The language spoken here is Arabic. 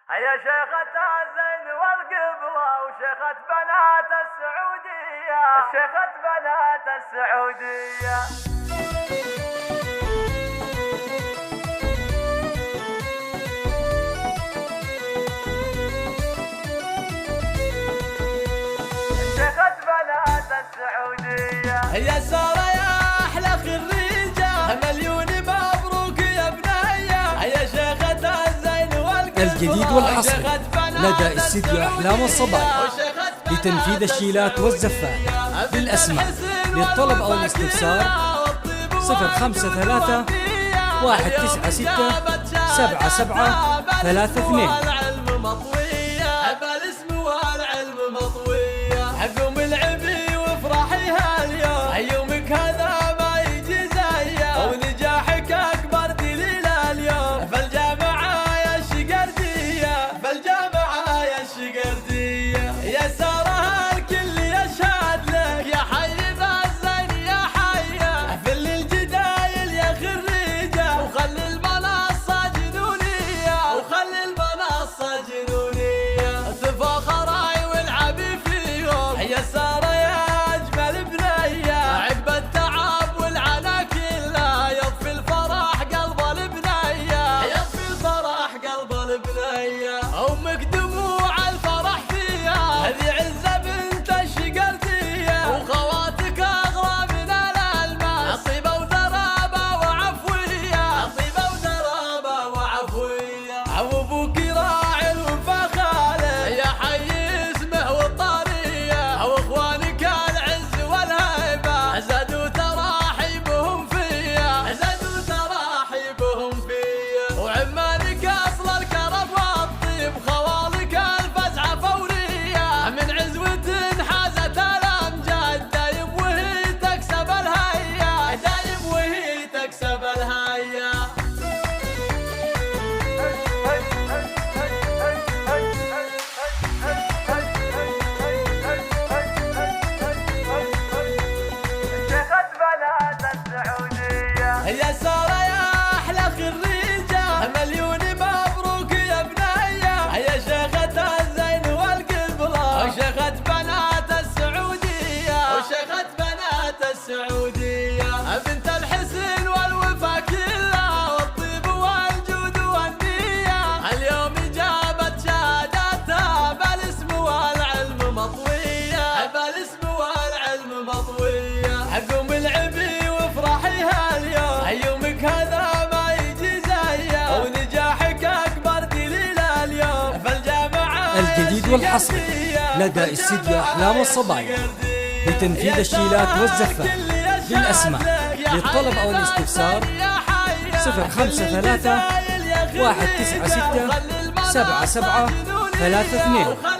يا شيخة الزين والقبلة وشيخة بنات السعودية، شيخة بنات السعودية. شيخة بنات السعودية. يا سارة يا أحلى خريجة، مليون مبروك يا بنية. يا شيخة الزين والقبلة الجديد والحصري لدى استديو أحلام الصبايا لتنفيذ الشيلات والزفات بالأسماء. للطلب أو الاستفسار 053 196 77 32. الاسم والعلم مطوية، قوم العبي وافرحي هاليوم، يومك هذا ما يجي زيه، ونجاحك أكبر دليل اليوم. فالجامعة يا الشقردية، فالجامعة يا الشقردية. يا سارة الكل يشهد لك، يا حي بالزين يا حية، فل الجدايل يا خريجة، وخلي المنصة جنونية، وخلي المنصة جنونية. تفاخري والعبي فيهم يا سارة يا أجمل بنية، عقب التعب والعنا كله يطفي الفرح قلب البنية، يطفي الفرح قلب البنية. أمك دموع الفرح فيها، هذه عزة بنت الشقردية، وخواتك أغلى من الألماس، طيبة ودرابة وعفوية، طيبة ودرابة وعفوية. وأبوك راعي الوفا خالد، يا حي اسمه والطرية، وإخوانك العز والهيبة، زادوا تراحيبهم فيا، زادوا تراحيبهم فيا. وعمانك أصل الكرم والطيب، خوالك الفزعة فورية، من عزوة حازت الأمجاد، دايم وهي تكسب الهيا، دايم وهي تكسب الهيا. شيخة بنات السعودية. يا سارة يا أحلى خريجة، مليون مبروك يا بنية. يا شيخة الزين والقبلة وشيخة بنات السعودية، وشيخة بنات السعودية. بنت الحسن والوفا كلها، والطيب والجود والنية، اليوم جابت شهادتها بالاسم والعلم مطوية، بالاسم والعلم مطوية. قوم العبي وافرحي هاليوم، يومك هذا ما يجي زيه، ونجاحك أكبر دليل اليوم. فالجامعة الجديد والحصري لدى استديو أحلام الصبايا لتنفيذ الشيلات والزفات بالأسماء. للطلب أو الاستفسار 053 196 77 32.